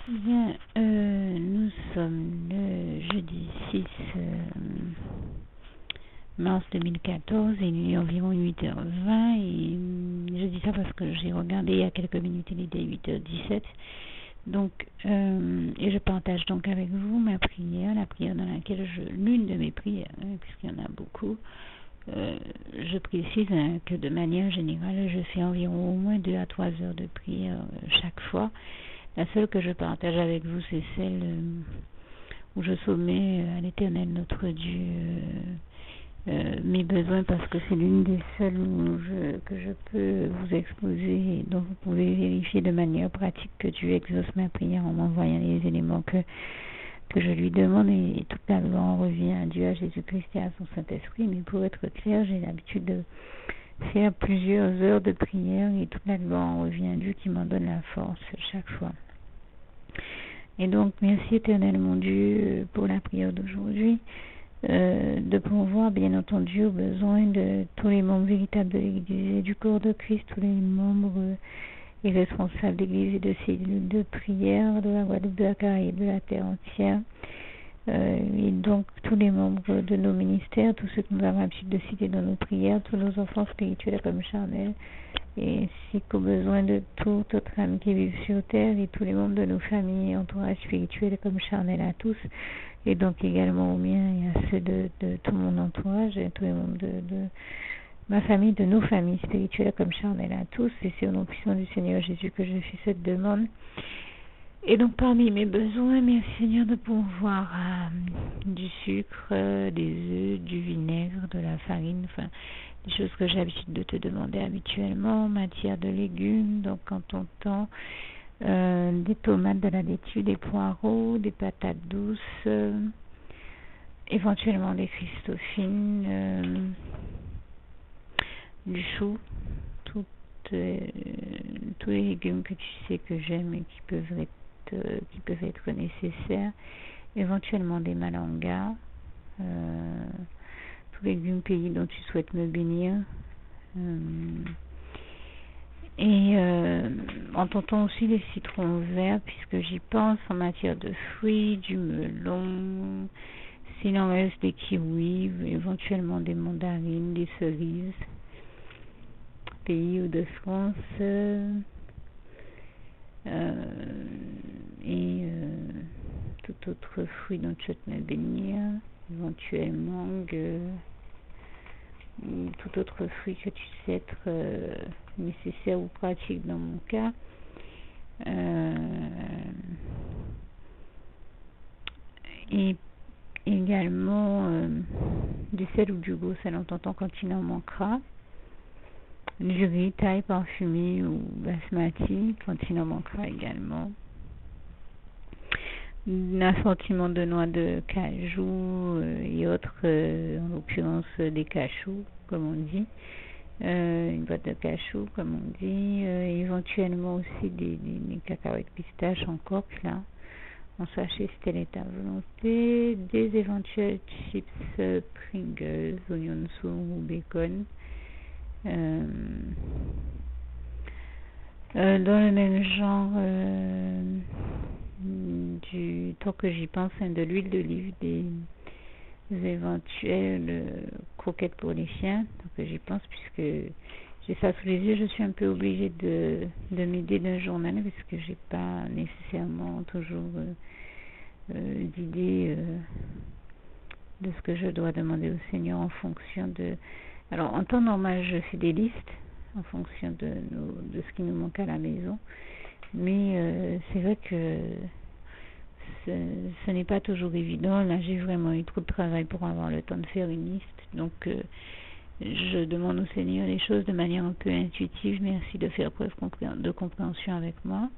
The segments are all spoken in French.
Bien, nous sommes le jeudi 6 mars 2014 et il est environ 8h20 et je dis ça parce que j'ai regardé il y a quelques minutes, il était 8h17. Donc, et je partage donc avec vous ma prière, la prière dans laquelle l'une de mes prières, puisqu'il y en a beaucoup, je précise que de manière générale, je fais environ au moins 2 à 3 heures de prière chaque fois. La seule que je partage avec vous, c'est celle où je soumets à l'Éternel notre Dieu mes besoins, parce que c'est l'une des seules que je peux vous exposer et dont vous pouvez vérifier de manière pratique que Dieu exauce ma prière en m'envoyant les éléments que je lui demande, et toute la gloire revient à Dieu, à Jésus-Christ et à son Saint-Esprit. Mais pour être clair, j'ai l'habitude de faire plusieurs heures de prière et toute la gloire revient à Dieu qui m'en donne la force chaque fois. Et donc, merci Éternel mon Dieu pour la prière d'aujourd'hui, de pourvoir bien entendu aux besoins de tous les membres véritables de l'Église et du corps de Christ, tous les membres et responsables d'Église et de cellules de prière de la Guadeloupe, de la Caraïbe, de la terre entière. Et donc tous les membres de nos ministères, tous ceux que nous avons l'habitude de citer dans nos prières, tous nos enfants spirituels comme charnels, et ainsi qu'aux besoins de toute autre âme qui vivent sur terre, et tous les membres de nos familles et entourages spirituels comme charnels à tous, et donc également aux miens et à ceux de tout mon entourage, et tous les membres de ma famille, de nos familles spirituelles comme charnels à tous. Et c'est au nom puissant du Seigneur Jésus que je fais cette demande. Et donc parmi mes besoins, merci Seigneur de pourvoir du sucre, des œufs, du vinaigre, de la farine, enfin des choses que j'ai l'habitude de te demander habituellement, en matière de légumes, donc en ton temps, des tomates, de la laitue, des poireaux, des patates douces, éventuellement des Christophines, du chou, tous les légumes que tu sais que j'aime et qui peuvent être nécessaires, éventuellement des malangas, tous les légumes pays dont tu souhaites me bénir, et en tentant aussi les citrons verts, puisque j'y pense, en matière de fruits, du melon, s'il en reste des kiwis, éventuellement des mandarines, des cerises, pays ou de France, et tout autre fruit dont tu souhaites me bénir, éventuellement tout autre fruit que tu sais être nécessaire ou pratique dans mon cas, et également du sel ou du gros-sel en tentant quand il en manquera, du riz, thaï, parfumé ou basmati quand il en manquera également, un assortiment de noix de cajou et autres, en l'occurrence des cachous comme on dit, une boîte de cachou comme on dit, éventuellement aussi des cacahuètes pistaches en coque là, en sachet si tel est à volonté, des éventuels chips Pringles, oignons sour ou bacon, dans le même genre, du temps que j'y pense, de l'huile d'olive, des éventuelles croquettes pour les chiens, tant que j'y pense, puisque j'ai ça sous les yeux, je suis un peu obligée de m'aider d'un journal, parce que j'ai pas nécessairement toujours d'idée de ce que je dois demander au Seigneur en fonction de... Alors en temps normal je fais des listes en fonction de ce qui nous manque à la maison, mais c'est vrai que ce n'est pas toujours évident. Là j'ai vraiment eu trop de travail pour avoir le temps de faire une liste, donc je demande au Seigneur les choses de manière un peu intuitive. Merci de faire preuve de compréhension avec moi.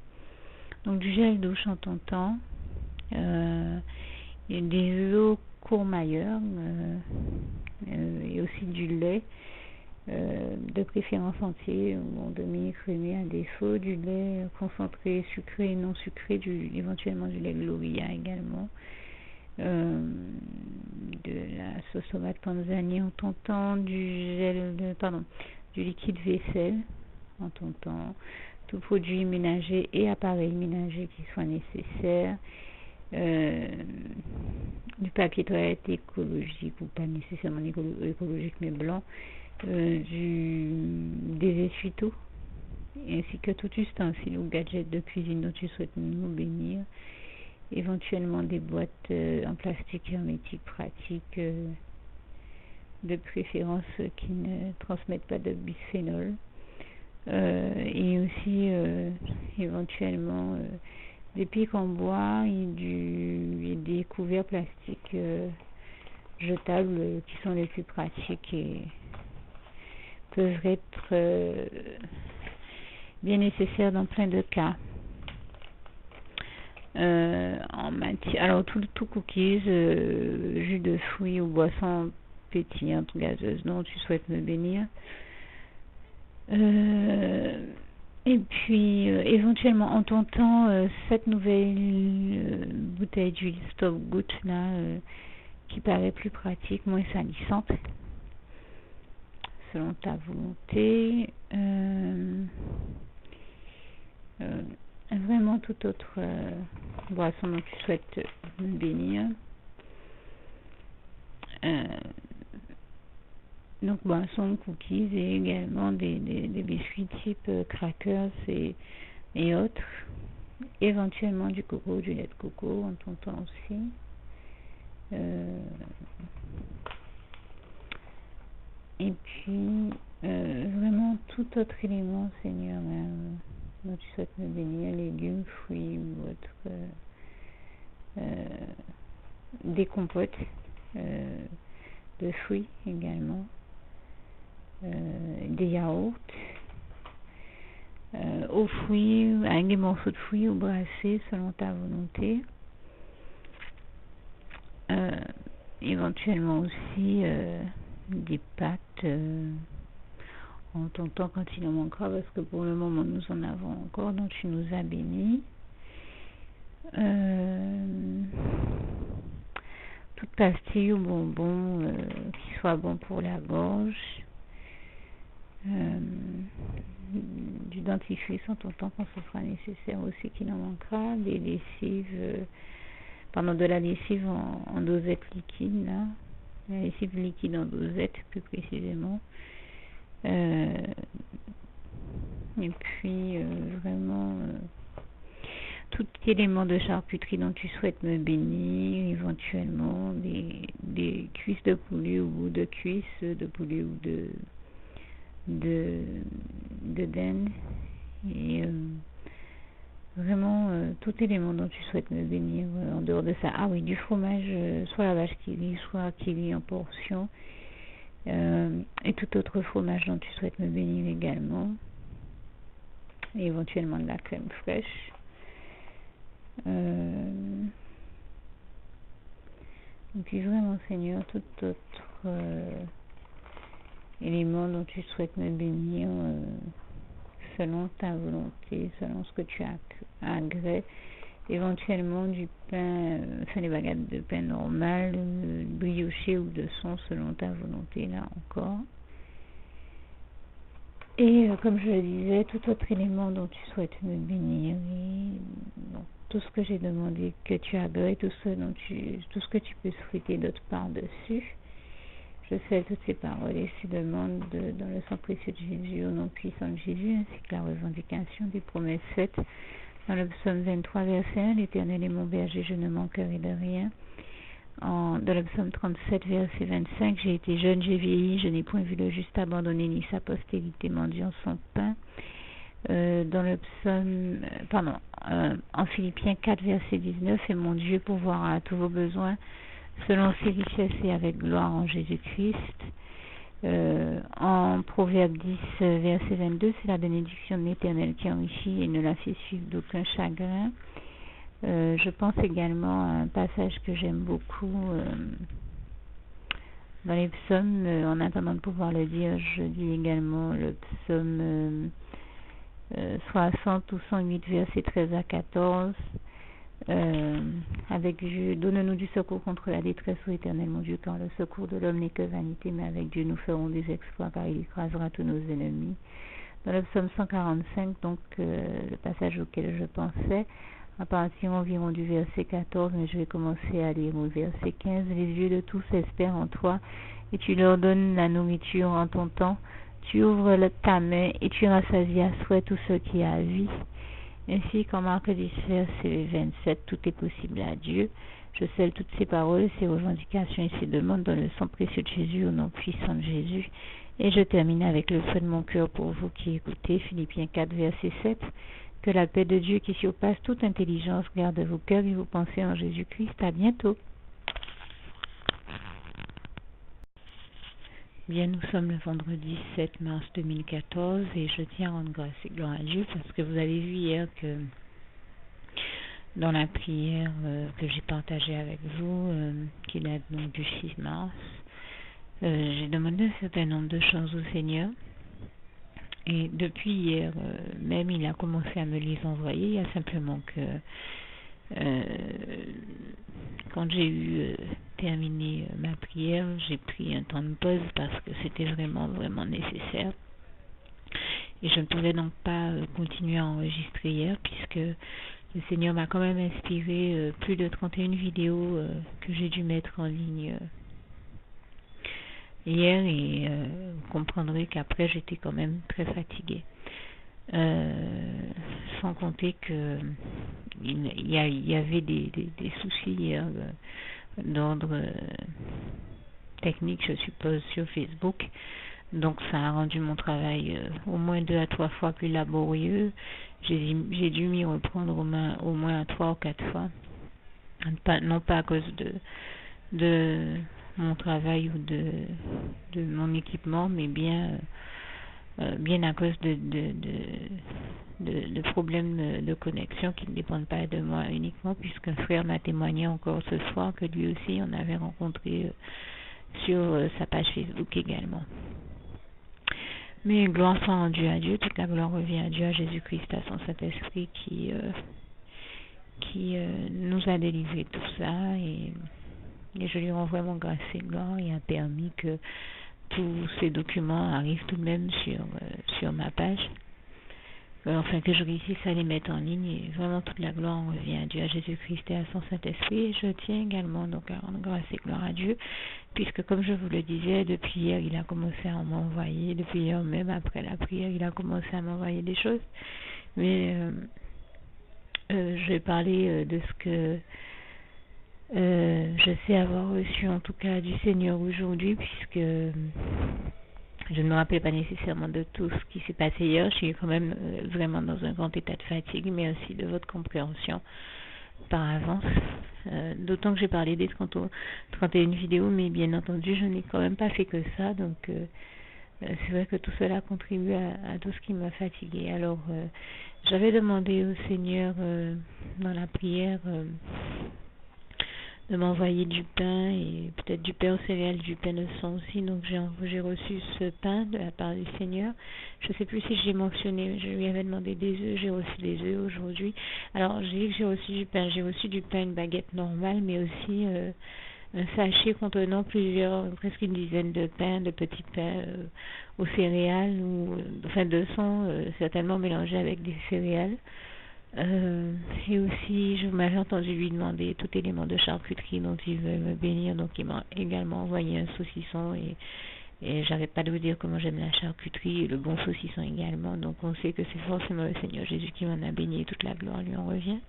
Donc du gel douche en ton temps, et des eaux Courmayeur, et aussi du lait, de préférence entier ou en demi-écrémé à défaut, du lait concentré, sucré et non sucré, éventuellement du lait Gloria également, de la sauce tomate panzani en tentant, du liquide vaisselle en tentant, tout produit ménager et appareil ménager qui soit nécessaire, du papier toilette écologique ou pas nécessairement écologique mais blanc, des essuie-tout, ainsi que tout ustensile ou gadget de cuisine dont tu souhaites nous bénir, éventuellement des boîtes en plastique hermétique pratique, de préférence qui ne transmettent pas de bisphénol, et aussi éventuellement des pics en bois et des couverts plastiques jetables qui sont les plus pratiques et peuvent être bien nécessaires dans plein de cas. En matière, alors tout cookies, jus de fruits ou boissons pétillantes gazeuses dont tu souhaites me bénir. Et puis éventuellement en ton temps cette nouvelle bouteille d'huile Stop Goutte là qui paraît plus pratique, moins salissante selon ta volonté, vraiment toute autre boisson dont tu souhaites me bénir. Donc boissons, cookies et également des biscuits type crackers et autres, éventuellement du coco, du lait de coco en ton temps aussi, et puis vraiment tout autre élément Seigneur dont tu souhaites me bénir, légumes, fruits ou autres, des compotes de fruits également, des yaourts aux fruits, avec des morceaux de fruits ou brassés selon ta volonté, éventuellement aussi des pâtes en ton temps quand il en manquera, parce que pour le moment nous en avons encore, dont tu nous as bénis. Toute pastille ou bonbon qui soit bon pour la gorge, du dentifrice en ton temps quand ce sera nécessaire aussi qu'il en manquera, des lessives, de la lessive en dosette liquide là, la lessive liquide en dosette plus précisément, et puis vraiment tout élément de charcuterie dont tu souhaites me bénir, éventuellement des cuisses de poulet ou de cuisses de poulet ou de dinde, et vraiment tout élément dont tu souhaites me bénir en dehors de ça. Ah oui, du fromage, soit la vache qui rit, soit qui rit en portion, et tout autre fromage dont tu souhaites me bénir également, et éventuellement de la crème fraîche. Et puis vraiment Seigneur, tout autre élément dont tu souhaites me bénir selon ta volonté, selon ce que tu as agré, éventuellement du pain, les baguettes de pain normal, brioché ou de son selon ta volonté là encore. Et comme je le disais, tout autre élément dont tu souhaites me bénir, et bon, tout ce que j'ai demandé que tu agrées, tout ce que tu peux souhaiter d'autre par-dessus. Je sais toutes ces paroles et ces demandes dans le sang précieux de Jésus, au nom puissant de Jésus, ainsi que la revendication des promesses faites dans le psaume 23, verset 1, l'Éternel est mon berger, je ne manquerai de rien. Dans le psaume 37, verset 25, j'ai été jeune, j'ai vieilli, je n'ai point vu le juste abandonné, ni sa postérité mendiant son pain. Dans le psaume, en Philippiens 4, verset 19, et mon Dieu pourvoira à tous vos besoins selon ses richesses et avec gloire en Jésus-Christ. En Proverbe 10, verset 22, c'est la bénédiction de l'Éternel qui enrichit et ne la fait suivre d'aucun chagrin. Je pense également à un passage que j'aime beaucoup dans les psaumes, en attendant de pouvoir le dire, je lis également le psaume 60 ou 108, versets 13 à 14, avec Dieu, donne-nous du secours contre la détresse, ô Éternel mon Dieu, car le secours de l'homme n'est que vanité, mais avec Dieu nous ferons des exploits, car il écrasera tous nos ennemis. dans le psaume 145, donc le passage auquel je pensais, à partir environ du verset 14, mais je vais commencer à lire au verset 15. Les yeux de tous espèrent en toi, et tu leur donnes la nourriture en ton temps. Tu ouvres ta main, et tu rassasies à souhait tout ce qui a vie. Ainsi qu'en Marc 10, verset 27, tout est possible à Dieu. Je scelle toutes ces paroles, ces revendications et ces demandes dans le sang précieux de Jésus, au nom puissant de Jésus. Et je termine avec le feu de mon cœur pour vous qui écoutez, Philippiens 4, verset 7. Que la paix de Dieu qui surpasse toute intelligence garde vos cœurs et vos pensées en Jésus-Christ. À bientôt. Bien, nous sommes le vendredi 7 mars 2014 et je tiens à rendre grâce et gloire à Dieu parce que vous avez vu hier que dans la prière que j'ai partagée avec vous, qui date donc du 6 mars, j'ai demandé un certain nombre de choses au Seigneur. Et depuis hier, même il a commencé à me les envoyer. Il y a simplement que quand j'ai eu terminé ma prière, j'ai pris un temps de pause parce que c'était vraiment nécessaire. Et je ne pouvais donc pas continuer à enregistrer hier puisque le Seigneur m'a quand même inspiré plus de 31 vidéos que j'ai dû mettre en ligne hier et vous comprendrez qu'après j'étais quand même très fatiguée. Sans compter que il y avait des soucis hier d'ordre technique, je suppose, sur Facebook. Donc ça a rendu mon travail au moins 2 à 3 fois plus laborieux. J'ai dû m'y reprendre au moins 3 ou 4 fois. Non pas à cause de mon travail ou de mon équipement, mais bien à cause de problèmes de connexion qui ne dépendent pas de moi uniquement, puisqu'un frère m'a témoigné encore ce soir que lui aussi on avait rencontré sur sa page Facebook également. Mais gloire soit rendue à Dieu, toute la gloire revient à Dieu, à Jésus-Christ, à son Saint-Esprit qui nous a délivré tout ça et je lui renvoie mon grâce et gloire et a permis que tous ces documents arrivent tout de même sur ma page, enfin que je réussisse à les mettre en ligne et vraiment toute la gloire revient à Dieu, à Jésus-Christ et à son Saint-Esprit. Et je tiens également donc à rendre grâce et gloire à Dieu puisque comme je vous le disais, depuis hier il a commencé à m'envoyer, depuis hier même après la prière il a commencé à m'envoyer des choses, mais je vais parler de ce que je sais avoir reçu en tout cas du Seigneur aujourd'hui, puisque je ne me rappelle pas nécessairement de tout ce qui s'est passé hier. Je suis quand même vraiment dans un grand état de fatigue, mais aussi de votre compréhension par avance. D'autant que j'ai parlé des 31 vidéos, mais bien entendu, je n'ai quand même pas fait que ça. Donc, c'est vrai que tout cela contribue à tout ce qui m'a fatiguée. Alors, j'avais demandé au Seigneur dans la prière de m'envoyer du pain et peut-être du pain aux céréales, du pain de sang aussi. Donc j'ai reçu ce pain de la part du Seigneur. Je ne sais plus si j'ai mentionné, je lui avais demandé des œufs, j'ai reçu des œufs aujourd'hui. Alors j'ai dit que j'ai reçu du pain, une baguette normale, mais aussi un sachet contenant presque une dizaine de pains, de petits pains aux céréales, de sang, certainement mélangés avec des céréales. Et aussi, je m'avais entendu lui demander tout élément de charcuterie dont il veut me bénir, donc il m'a également envoyé un saucisson et j'arrête pas de vous dire comment j'aime la charcuterie et le bon saucisson également, donc on sait que c'est forcément le Seigneur Jésus qui m'en a béni et toute la gloire lui en revient.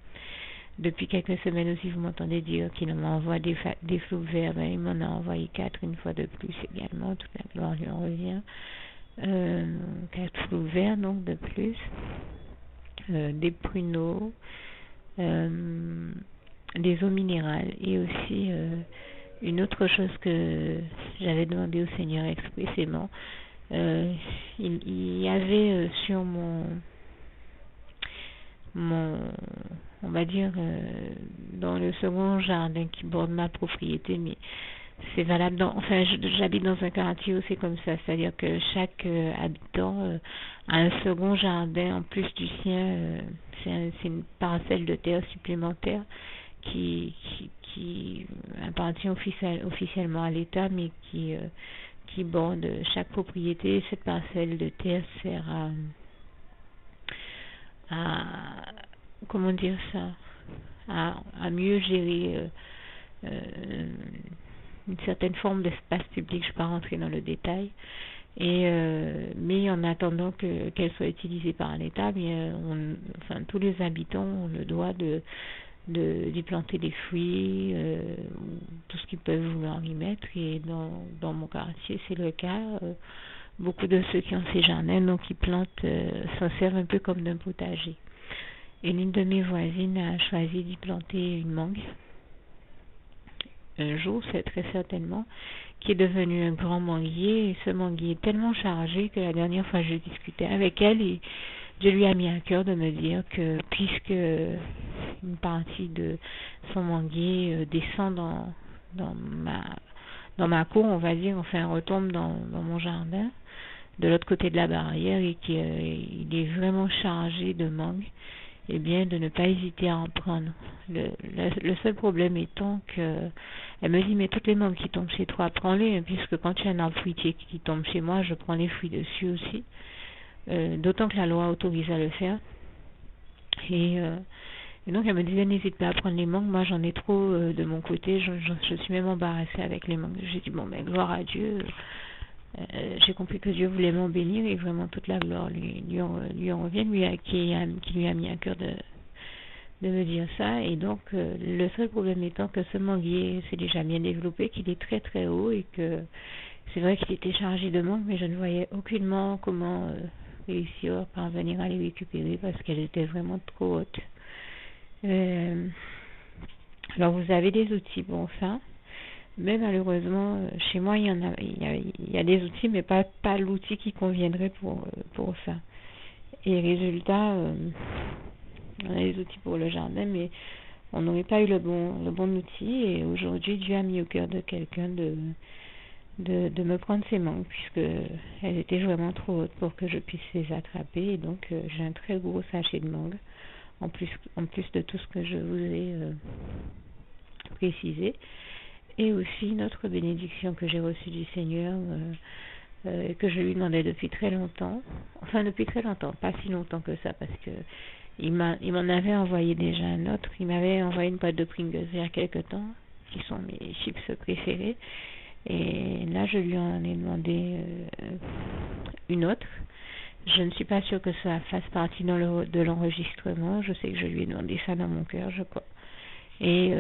Depuis quelques semaines aussi, vous m'entendez dire qu'il m'envoie des flots verts, ben, il m'en a envoyé 4 une fois de plus également, toute la gloire lui en revient. 4 flots verts donc de plus. Des pruneaux, des eaux minérales et aussi une autre chose que j'avais demandé au Seigneur expressément. Il y avait sur on va dire dans le second jardin qui borde ma propriété, mais c'est valable j'habite dans un quartier où c'est comme ça, c'est-à-dire que chaque habitant a un second jardin en plus du sien, c'est une parcelle de terre supplémentaire qui appartient officiellement à l'État, mais qui borde chaque propriété. Cette parcelle de terre sert à comment dire ça, à mieux gérer euh, une certaine forme d'espace public. Je ne vais pas rentrer dans le détail. Mais en attendant qu'elle soit utilisée par l'État, enfin, tous les habitants ont le droit d'y planter des fruits, tout ce qu'ils peuvent vouloir y mettre. Et dans mon quartier, c'est le cas. Beaucoup de ceux qui ont ces jardins, donc ils plantent, s'en servent un peu comme d'un potager. Et l'une de mes voisines a choisi d'y planter une mangue. Un jour, c'est très certainement, qui est devenu un grand manguier. Et ce manguier est tellement chargé que la dernière fois je discutais avec elle, et Dieu lui a mis à cœur de me dire que puisque une partie de son manguier descend dans dans ma cour, on va dire, enfin retombe dans mon jardin, de l'autre côté de la barrière, et qu'il est vraiment chargé de mangue, eh bien, de ne pas hésiter à en prendre. Le seul problème étant que elle me dit, mais toutes les mangues qui tombent chez toi, prends-les, puisque quand tu as un arbre fruitier qui tombe chez moi, je prends les fruits dessus aussi. D'autant que la loi autorise à le faire. Et, euh, et donc, elle me disait, n'hésite pas à prendre les mangues. Moi, j'en ai trop de mon côté. Je suis même embarrassée avec les mangues. J'ai dit, bon, ben, gloire à Dieu. J'ai compris que Dieu voulait m'en bénir, et vraiment toute la gloire lui en revient, qui lui a mis à cœur de me dire ça. Et donc, le seul problème étant que ce manguier s'est déjà bien développé, qu'il est très très haut, et que c'est vrai qu'il était chargé de mangue, mais je ne voyais aucunement comment réussir à parvenir à les récupérer parce qu'elles étaient vraiment trop hautes. Alors, vous avez des outils pour ça. Mais malheureusement, chez moi, il y a des outils, mais pas l'outil qui conviendrait pour ça. Et résultat, on a des outils pour le jardin, mais on n'aurait pas eu le bon outil. Et aujourd'hui, Dieu a mis au cœur de quelqu'un de me prendre ces mangues, puisque elles étaient vraiment trop hautes pour que je puisse les attraper. Et donc, j'ai un très gros sachet de mangues, en plus de tout ce que je vous ai précisé. Et aussi notre bénédiction que j'ai reçue du Seigneur, que je lui demandais depuis très longtemps. Enfin, depuis très longtemps, pas si longtemps que ça, parce que il m'en avait envoyé déjà un autre. Il m'avait envoyé une boîte de Pringles il y a quelque temps, qui sont mes chips préférés. Et là, je lui en ai demandé une autre. Je ne suis pas sûre que ça fasse partie de l'enregistrement. Je sais que je lui ai demandé ça dans mon cœur, je crois. Et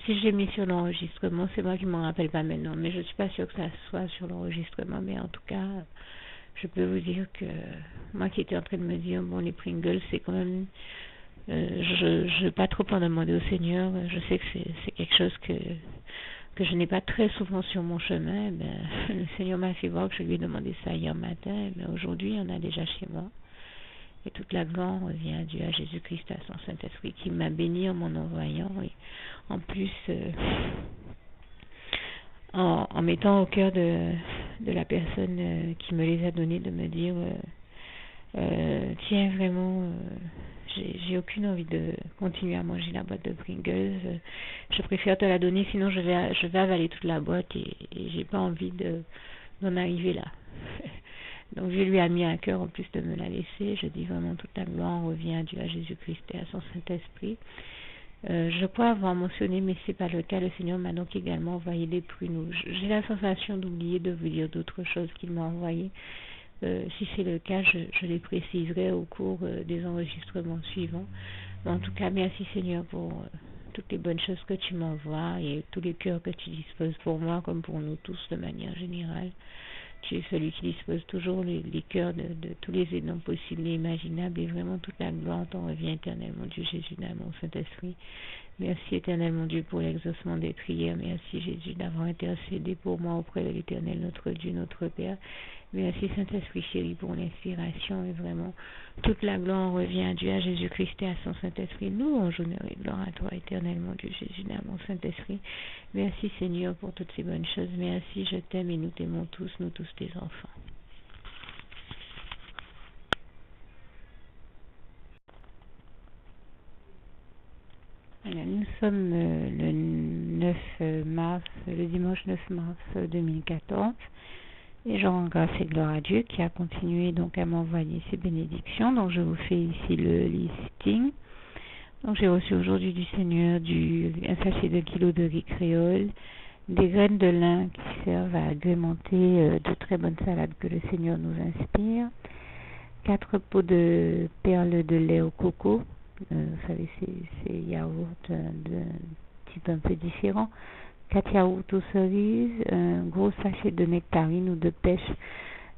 si je l'ai mis sur l'enregistrement, c'est moi qui m'en rappelle pas maintenant, mais je suis pas sûre que ça soit sur l'enregistrement. Mais en tout cas, je peux vous dire que moi qui étais en train de me dire, bon, les Pringles, c'est quand même, je vais pas trop en demander au Seigneur. Je sais que c'est quelque chose que je n'ai pas très souvent sur mon chemin. Ben, le Seigneur m'a fait voir que je lui ai demandé ça hier matin, mais aujourd'hui, il y en a déjà chez moi. Et toute la gloire revient à Dieu, à Jésus-Christ, à son Saint-Esprit, qui m'a béni en m'en envoyant. Et en plus, en mettant au cœur de la personne qui me les a donnés, de me dire, tiens, vraiment, j'ai aucune envie de continuer à manger la boîte de Pringles. Je préfère te la donner, sinon je vais avaler toute la boîte, et j'ai pas envie d'en arriver là. Donc je lui ai mis à cœur en plus de me la laisser. Je dis vraiment toute la gloire revient à Dieu, à Jésus-Christ et à son Saint-Esprit. Je crois avoir mentionné, mais c'est pas le cas. Le Seigneur m'a donc également envoyé des pruneaux. J'ai la sensation d'oublier de vous dire d'autres choses qu'il m'a envoyées. Si c'est le cas, je les préciserai au cours des enregistrements suivants. Mais en tout cas, merci Seigneur pour toutes les bonnes choses que tu m'envoies et tous les cœurs que tu disposes pour moi comme pour nous tous de manière générale. Tu es celui qui dispose toujours les cœurs de tous les aidants possibles et imaginables, et vraiment toute la gloire t'en revient éternellement, Dieu Jésus, dans mon Saint-Esprit. Merci éternellement Dieu pour l'exaucement des prières. Merci Jésus d'avoir intercédé pour moi auprès de l'Éternel, notre Dieu, notre Père. Merci Saint-Esprit chéri pour l'inspiration, et vraiment toute la gloire revient à Dieu, à Jésus-Christ et à son Saint-Esprit. Louange, honneur et gloire à toi éternellement Dieu Jésus, dans mon Saint-Esprit. Merci Seigneur pour toutes ces bonnes choses. Merci, je t'aime et nous t'aimons tous, nous tous tes enfants. Alors, nous sommes le 9 mars, le dimanche 9 mars 2014. Et je rends grâce et gloire à Dieu qui a continué donc à m'envoyer ces bénédictions. Donc je vous fais ici le listing. Donc j'ai reçu aujourd'hui du Seigneur un sachet de kilo de riz créole, des graines de lin qui servent à agrémenter de très bonnes salades que le Seigneur nous inspire, 4 pots de perles de lait au coco, vous savez c'est yaourt de type un peu différent, 4 yaourts aux cerises, un gros sachet de nectarine ou de pêche.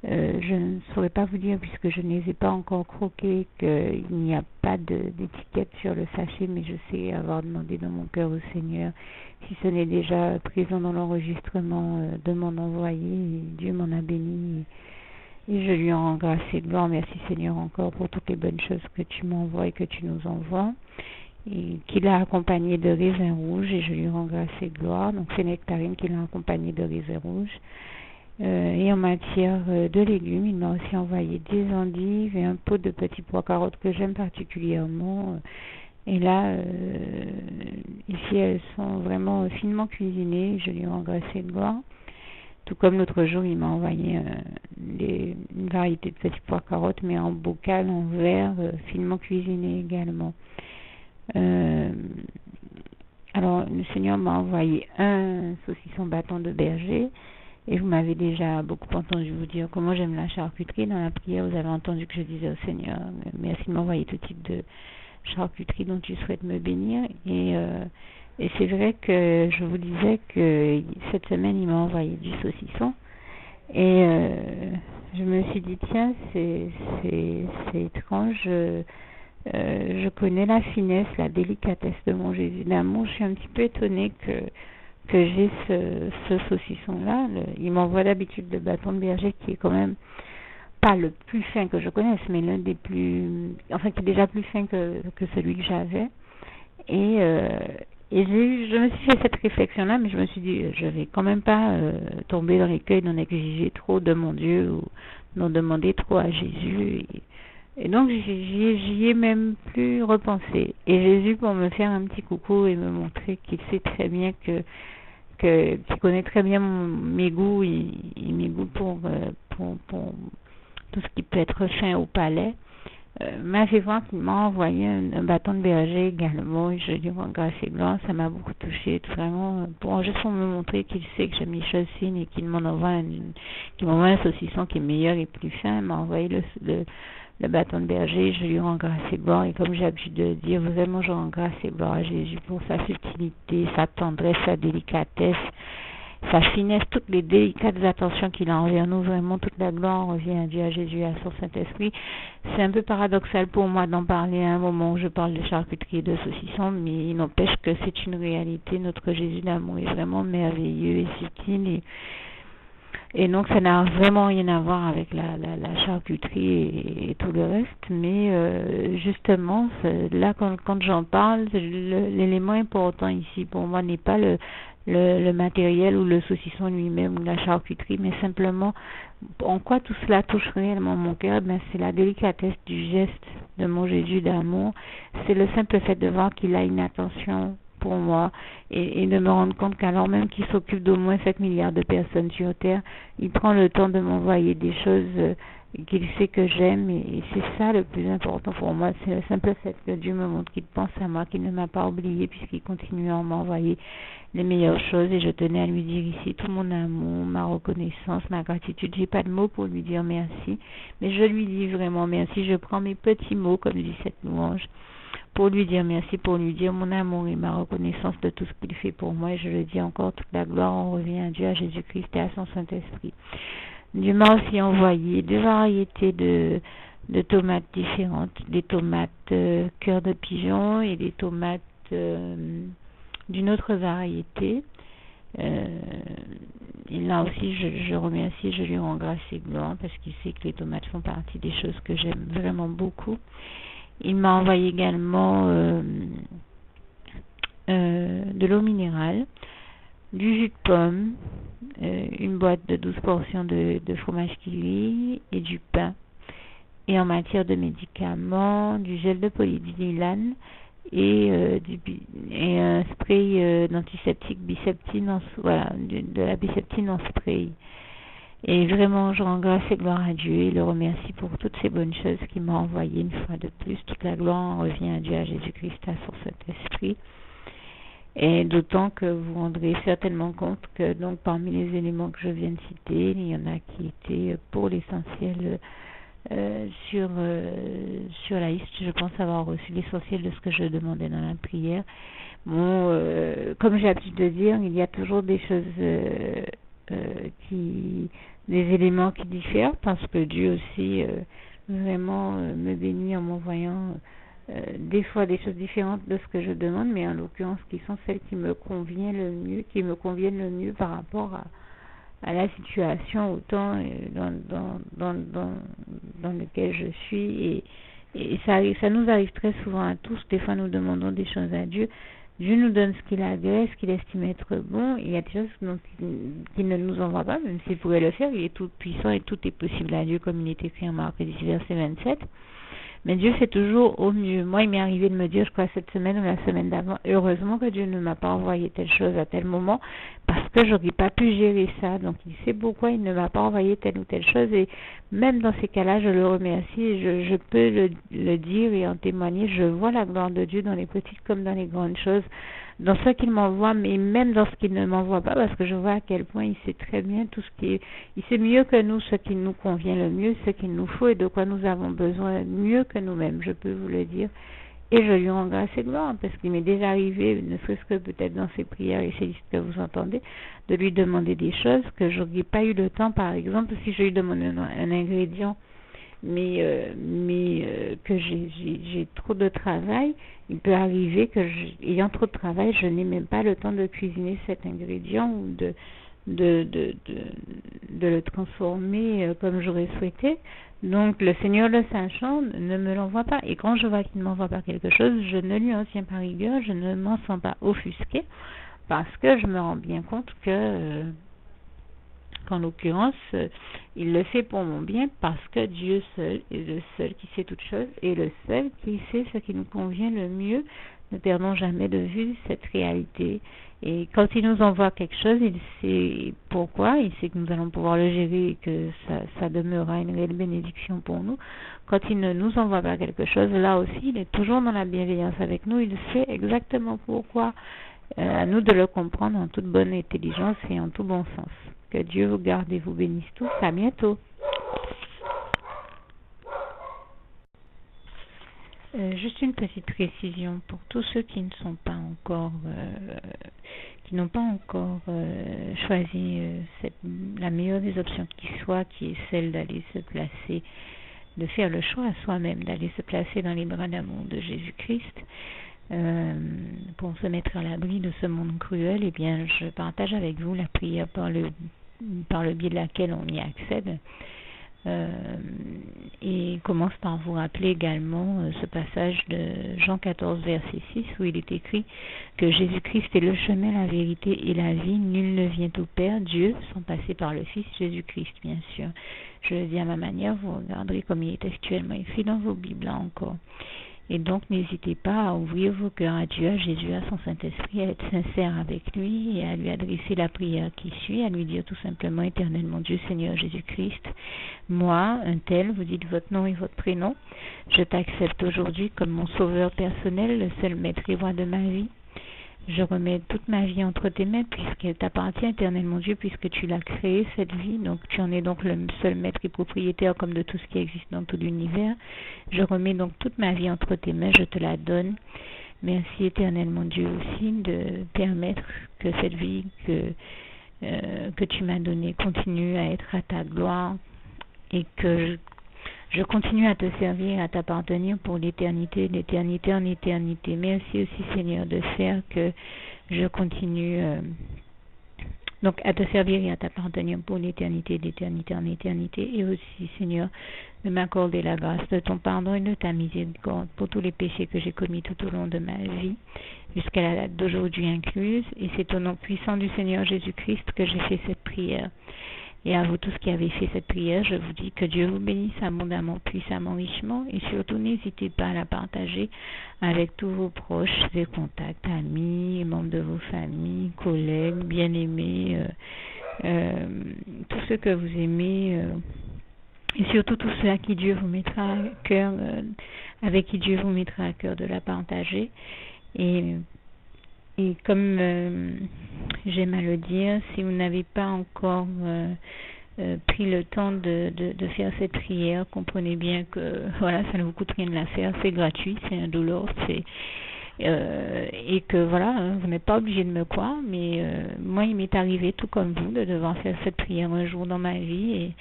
Je ne saurais pas vous dire puisque je ne les ai pas encore croqués qu'il n'y a pas d'étiquette sur le sachet, mais je sais avoir demandé dans mon cœur au Seigneur si ce n'est déjà présent dans l'enregistrement de m'en envoyer. Dieu m'en a béni et je lui en rends grâce et gloire. Merci Seigneur encore pour toutes les bonnes choses que tu m'envoies et que tu nous envoies. Et qu'il a accompagné de raisins rouges et je lui rends grâce et gloire. Donc c'est nectarine qu'il a accompagné de raisins rouges. Et en matière de légumes, il m'a aussi envoyé des endives et un pot de petits pois carottes que j'aime particulièrement. Et là, ici, elles sont vraiment finement cuisinées. Je lui rends grâce et gloire. Tout comme l'autre jour, il m'a envoyé une variété de petits pois carottes, mais en bocal, en verre, finement cuisiné également. Alors, le Seigneur m'a envoyé un saucisson bâton de berger. Et vous m'avez déjà beaucoup entendu vous dire comment j'aime la charcuterie. Dans la prière, vous avez entendu que je disais au Seigneur, merci de m'envoyer tout type de charcuterie dont tu souhaites me bénir. Et c'est vrai que je vous disais que cette semaine, il m'a envoyé du saucisson. Et je me suis dit, tiens, c'est étrange. Je connais la finesse, la délicatesse de mon Jésus d'amour. Je suis un petit peu étonnée que j'ai ce saucisson-là. Il m'envoie d'habitude le bâton de berger qui est quand même pas le plus fin que je connaisse, mais l'un des plus... Enfin, qui est déjà plus fin que celui que j'avais. Et je me suis fait cette réflexion-là, mais je me suis dit, je vais quand même pas tomber dans l'écueil d'en exiger trop de mon Dieu ou d'en demander trop à Jésus. Et donc, j'y ai même plus repensé. Et Jésus, pour me faire un petit coucou et me montrer qu'il sait très bien qu'il connaît très bien mes goûts et mes goûts pour tout ce qui peut être fin au palais, m'a fait voir qu'il m'a envoyé un bâton de berger également. Et je lui rends grâce et gloire, ça m'a beaucoup touché, vraiment, juste pour me montrer qu'il sait que j'aime les choses fines et qu'il m'envoie un saucisson qui est meilleur et plus fin. Il m'a envoyé le bâton de berger, je lui rends grâce et gloire. Et comme j'ai l'habitude de dire, vraiment je rends grâce et gloire à Jésus pour sa subtilité, sa tendresse, sa délicatesse, sa finesse, toutes les délicates attentions qu'il a envers nous. Vraiment toute la gloire revient à Dieu, à Jésus, à son Saint-Esprit. C'est un peu paradoxal pour moi d'en parler à un moment où je parle de charcuterie et de saucisson, mais il n'empêche que c'est une réalité. Notre Jésus d'amour est vraiment merveilleux et subtil et donc ça n'a vraiment rien à voir avec la charcuterie et tout le reste, mais justement là quand j'en parle, l'élément important ici pour moi n'est pas le matériel ou le saucisson lui-même ou la charcuterie, mais simplement en quoi tout cela touche réellement mon cœur. C'est la délicatesse du geste de mon Jésus d'amour, c'est le simple fait de voir qu'il a une attention pour moi et de me rendre compte qu'alors même qu'il s'occupe d'au moins 7 milliards de personnes sur Terre, il prend le temps de m'envoyer des choses qu'il sait que j'aime et c'est ça le plus important pour moi. C'est le simple fait que Dieu me montre qu'il pense à moi, qu'il ne m'a pas oublié puisqu'il continue à m'envoyer les meilleures choses et je tenais à lui dire ici tout mon amour, ma reconnaissance, ma gratitude. J'ai pas de mots pour lui dire merci, mais je lui dis vraiment merci. Je prends mes petits mots comme dit cette louange pour lui dire merci, pour lui dire mon amour et ma reconnaissance de tout ce qu'il fait pour moi. Et je le dis encore, toute la gloire en revient à Dieu, à Jésus-Christ et à son Saint-Esprit. Dieu m'a aussi envoyé deux variétés de tomates différentes, des tomates cœur de pigeon et des tomates d'une autre variété. Et là aussi, je remercie, je lui rends grâce et gloire parce qu'il sait que les tomates font partie des choses que j'aime vraiment beaucoup. Il m'a envoyé également de l'eau minérale, du jus de pomme, une boîte de 12 portions de fromage kiwi et du pain. Et en matière de médicaments, du gel de polydilane et un spray d'antiseptique Biceptine de la Biceptine en spray. Et vraiment, je rends grâce et gloire à Dieu et le remercie pour toutes ces bonnes choses qu'il m'a envoyées une fois de plus. Toute la gloire en revient à Dieu, à Jésus-Christ, à son Saint-Esprit. Et d'autant que vous vous rendrez certainement compte que donc parmi les éléments que je viens de citer, il y en a qui étaient pour l'essentiel sur la liste. Je pense avoir reçu l'essentiel de ce que je demandais dans la prière. Bon, comme j'ai l'habitude de dire, il y a toujours des choses des éléments qui diffèrent parce que Dieu aussi vraiment me bénit en m'envoyant des fois des choses différentes de ce que je demande, mais en l'occurrence qui sont celles qui me conviennent le mieux par rapport à la situation autant dans lequel je suis et ça nous arrive très souvent à tous. Des fois nous demandons des choses à Dieu. Dieu nous donne ce qu'il agrée, ce qu'il estime être bon. Il y a des choses qu'il ne nous envoie pas, même s'il pourrait le faire. Il est tout puissant et tout est possible à Dieu, comme il est écrit en Marc 10, verset 27. Mais Dieu fait toujours au mieux. Moi, il m'est arrivé de me dire, je crois cette semaine ou la semaine d'avant, heureusement que Dieu ne m'a pas envoyé telle chose à tel moment, parce que j'aurais pas pu gérer ça. Donc, il sait pourquoi il ne m'a pas envoyé telle ou telle chose. Et même dans ces cas-là, je le remercie. Et je peux le dire et en témoigner. Je vois la gloire de Dieu dans les petites comme dans les grandes choses, dans ce qu'il m'envoie, mais même dans ce qu'il ne m'envoie pas, parce que je vois à quel point il sait très bien tout ce qui est, il sait mieux que nous ce qui nous convient le mieux, ce qu'il nous faut et de quoi nous avons besoin mieux que nous-mêmes, je peux vous le dire. Et je lui rends grâce et gloire, parce qu'il m'est déjà arrivé, ne serait-ce que peut-être dans ses prières et ces listes que vous entendez, de lui demander des choses que je n'aurais pas eu le temps, par exemple, si je lui demande un ingrédient, mais que j'ai trop de travail, il peut arriver que ayant trop de travail, je n'ai même pas le temps de cuisiner cet ingrédient ou de le transformer comme j'aurais souhaité. Donc le Seigneur le sachant ne me l'envoie pas. Et quand je vois qu'il ne m'envoie pas quelque chose, je ne lui en tiens pas rigueur, je ne m'en sens pas offusquée, parce que je me rends bien compte qu'en l'occurrence, il le fait pour mon bien parce que Dieu seul est le seul qui sait toutes choses et le seul qui sait ce qui nous convient le mieux. Ne perdons jamais de vue cette réalité. Et quand il nous envoie quelque chose, il sait pourquoi, il sait que nous allons pouvoir le gérer et que ça demeurera une réelle bénédiction pour nous. Quand il ne nous envoie pas quelque chose, là aussi, il est toujours dans la bienveillance avec nous, il sait exactement pourquoi. À nous de le comprendre en toute bonne intelligence et en tout bon sens. Que Dieu vous garde et vous bénisse tous. À bientôt. Juste une petite précision pour tous ceux qui ne sont pas encore, qui n'ont pas encore choisi la meilleure des options qui soit, qui est celle d'aller se placer, de faire le choix à soi-même, d'aller se placer dans les bras d'amour de Jésus-Christ. Pour se mettre à l'abri de ce monde cruel, eh bien, je partage avec vous la prière par le biais de laquelle on y accède. Et commence par vous rappeler également ce passage de Jean 14, verset 6, où il est écrit que Jésus-Christ est le chemin, la vérité et la vie. Nul ne vient au Père, Dieu, sans passer par le Fils Jésus-Christ, bien sûr. Je le dis à ma manière, vous regarderez comme il est actuellement écrit dans vos Bibles là encore. Et donc, n'hésitez pas à ouvrir vos cœurs à Dieu, à Jésus, à son Saint-Esprit, à être sincère avec lui et à lui adresser la prière qui suit, à lui dire tout simplement, Éternel mon Dieu, Seigneur Jésus-Christ, moi, un tel, vous dites votre nom et votre prénom, je t'accepte aujourd'hui comme mon sauveur personnel, le seul maître et roi de ma vie. Je remets toute ma vie entre tes mains puisqu'elle t'appartient, Éternel mon Dieu, puisque tu l'as créée, cette vie. Donc tu en es donc le seul maître et propriétaire comme de tout ce qui existe dans tout l'univers. Je remets donc toute ma vie entre tes mains, je te la donne. Merci, Éternel mon Dieu, aussi de permettre que cette vie que tu m'as donnée continue à être à ta gloire et que je continue à te servir et à t'appartenir pour l'éternité, d'éternité en éternité. Merci aussi, Seigneur, de faire que je continue donc à te servir et à t'appartenir pour l'éternité, d'éternité en éternité. Et aussi, Seigneur, de m'accorder la grâce de ton pardon et de ta miséricorde pour tous les péchés que j'ai commis tout au long de ma vie, jusqu'à la date d'aujourd'hui incluse. Et c'est au nom puissant du Seigneur Jésus-Christ que j'ai fait cette prière. Et à vous tous qui avez fait cette prière, je vous dis que Dieu vous bénisse abondamment, puissamment, richement. Et surtout, n'hésitez pas à la partager avec tous vos proches et contacts, amis, membres de vos familles, collègues, bien-aimés, tous ceux que vous aimez, et surtout tous ceux à qui Dieu vous mettra à cœur, avec qui Dieu vous mettra à cœur de la partager. Et comme j'aime à le dire, si vous n'avez pas encore pris le temps de faire cette prière, comprenez bien que voilà, ça ne vous coûte rien de la faire, c'est gratuit, c'est indolore, et que voilà, vous n'êtes pas obligé de me croire, mais moi il m'est arrivé tout comme vous de devoir faire cette prière un jour dans ma vie,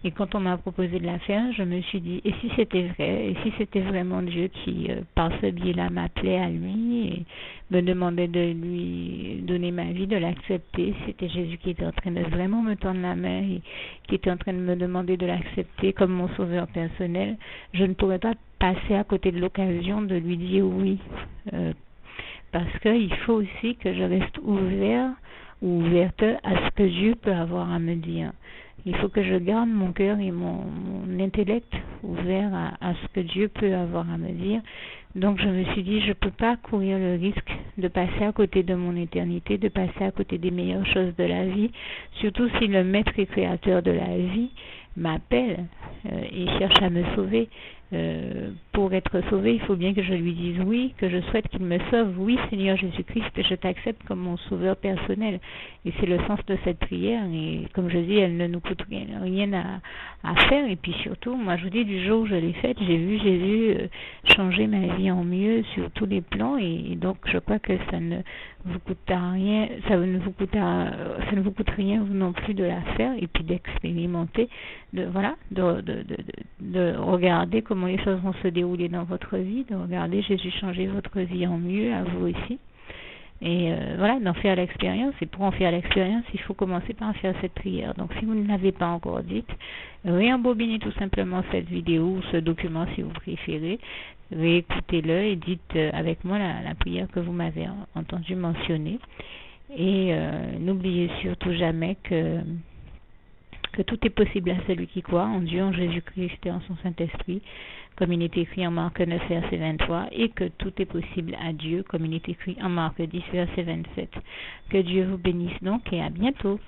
et quand on m'a proposé de la faire, je me suis dit, et si c'était vrai, et si c'était vraiment Dieu qui, par ce biais-là, m'appelait à lui et me demandait de lui donner ma vie, de l'accepter, c'était Jésus qui était en train de vraiment me tendre la main et qui était en train de me demander de l'accepter comme mon sauveur personnel, je ne pourrais pas passer à côté de l'occasion de lui dire oui, parce qu'il faut aussi que je reste ouvert ou ouverte à ce que Dieu peut avoir à me dire. Il faut que je garde mon cœur et mon intellect ouvert à ce que Dieu peut avoir à me dire. Donc je me suis dit, je ne peux pas courir le risque de passer à côté de mon éternité, de passer à côté des meilleures choses de la vie, surtout si le maître et créateur de la vie m'appelle et cherche à me sauver. Pour être sauvé, il faut bien que je lui dise oui, que je souhaite qu'il me sauve. Oui, Seigneur Jésus-Christ, je t'accepte comme mon sauveur personnel. Et c'est le sens de cette prière. Et comme je dis, elle ne nous coûte rien à faire. Et puis surtout, moi je vous dis, du jour où je l'ai faite, j'ai vu Jésus changer ma vie en mieux sur tous les plans. Et donc je crois que ça ne vous coûtera rien, ça ne vous coûte rien vous non plus de la faire et puis d'expérimenter, de regarder comment les choses vont se dérouler dans votre vie, de regarder Jésus changer votre vie en mieux, à vous aussi. Et voilà, d'en faire l'expérience. Et pour en faire l'expérience, il faut commencer par faire cette prière. Donc si vous ne l'avez pas encore dite, réembobinez tout simplement cette vidéo ou ce document si vous préférez, réécoutez-le et dites avec moi la prière que vous m'avez entendu mentionner. Et n'oubliez surtout jamais que tout est possible à celui qui croit en Dieu, en Jésus-Christ et en son Saint-Esprit, comme il est écrit en Marc 9, verset 23, et que tout est possible à Dieu, comme il est écrit en Marc 10, verset 27. Que Dieu vous bénisse donc et à bientôt.